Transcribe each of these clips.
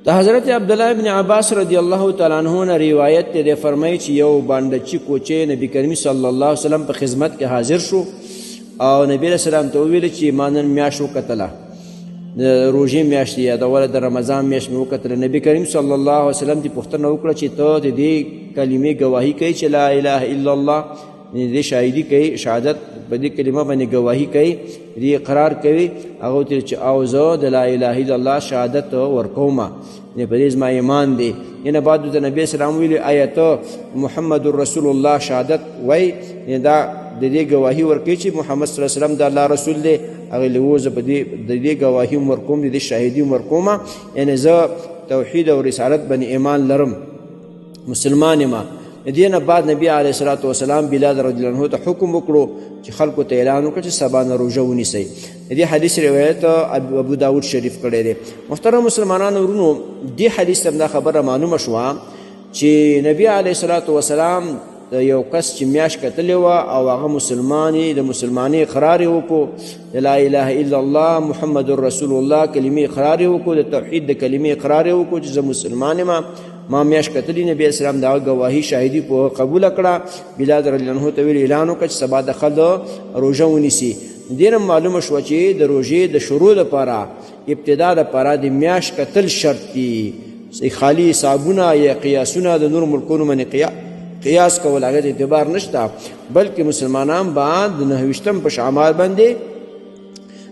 د حضرت عبدالله ابن عباس رضی الله تعالی عنہ نه روایت دی، فرمایي چې یو بانډچي کوچی نبی کریم صلی الله علیه وسلم په خدمت کې حاضر شو او نبی علیه السلام ته وویل چې ما نن میاشت وکتله، د روژې میاشت یادوله، د رمضان میاشت مې وکتله. نبی کریم صلی الله علیه وسلم دې پوښتنه وکړه چې ته د دې کلمې ګواهي کوي چې لا اله الا الله، دې شاهدي کوي، شهادت په دې کلمه باندې ګواهي کوي، دې اقرار کوي. هغه ورته چې او زه د لا اله الا الله شهادت ورکوم، په دې زما ایمان دی. یعنې بعد د نبي اسلام ویلي آیا ته محمد رسول الله شهادت وای، دا د دې ګواهي ورکوي چې محمد صلی الله علیه وسلم د الله رسول دی. هغه له زه په د دې ګواهي ورکوم، د دې شاهدي ورکوم، یعنې زه توحید او رسالت باندې ایمان لرم، مسلمان یم. د دې نه بعد نبی علیه الصلاة والسلام بلال رضی الله عنه ته حکم وکړو چې خلکو ته اعلان وکړي چې سبا نه روژه ونیسئ. د دې حدیث روایت ابو داود شریف کړی دی. محترم مسلمانانو ورونو، دې حدیث ته دا خبره معلومه شوه چې نبی علیه الصلاة والسلام یو کس چې میاشت کتلی وه او هغه مسلمانې د مسلمانۍ اقرار یې وکړو، د لا اله الا الله محمد رسول الله کلمې اقرار یې وکړو، د توحید د کلمې اقرار یې وکړو چې زه مسلمان یم، ما میاشت کتلی. نبی اسلام د هغه ګواهي شاهدي په قبوله کړه. بلال رضی الله عنه ته ویل اعلان وکړه چې سبا د خلک روژه ونیسي. دې نه معلومه شوه چې د روژې د شروع لپاره، ابتدا لپاره د میاشت کتل شرط دي. خالي حسابونه یا قیاسونه د نور ملکونو باندې قیاس کول هغه د اعتبار نشته، بلکې مسلمانان باید د 29 په شعبان باندې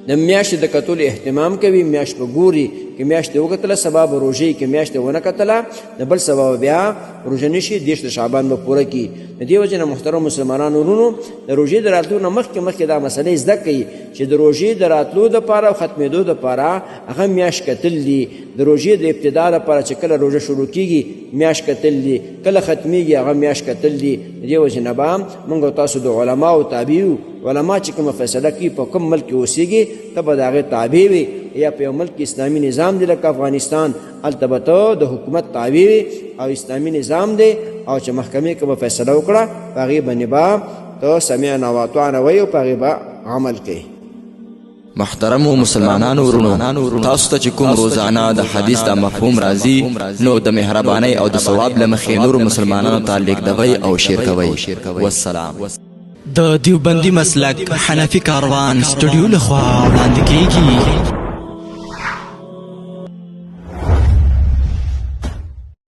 د میاشتې د کتلو اهتمام کوي. میاشت به ګوري، که میاشت وکتله سبا به روژې، که میاشت ونه کتله د بل سبا بیا روژه نشي، 10 د شعبان به پوره کړي. د دې وجې نه محترم مسلمانانو ورونو، د روژې د راتلو نه مخکې دا مسلې زده کوي چې د روژې د راتلو دپاره او ختمېدو دپاره هغه میاشت کتل دي. د روژې د ابتدا لپاره چې کله روژه شروع کېږي میاشت کتل دي، کله ختمېږي هغه میاشت کتل دي. د دې وجې نه به موږ او تاسو د علماو تابع یو. علما چې کومه فیصله کوي په کوم ملک کې اوسېږي ته به د هغې تابع وي، یا په یو ملک کې اسلامي نظام دی لکه افغانستان، هلته به ته د حکومت تابع وي او اسلامي نظام دی، او چې محکمې که به فیصله وکړه په هغې باندې به ته سمعنا واطعنا وایي او په هغې به عمل کوي. محترمو مسلمانانو ورونو، تاسو ته چې کوم روزانه د حدیث د مفهوم راځي، نو د مهربانۍ او د ثواب له مخې نورو مسلمانانو ته لیږدوئ او شیر کوئ. والسلام. د دیوبندي مسلک حنفي کاروان سټوډیو لخوا وړاندې کیږي.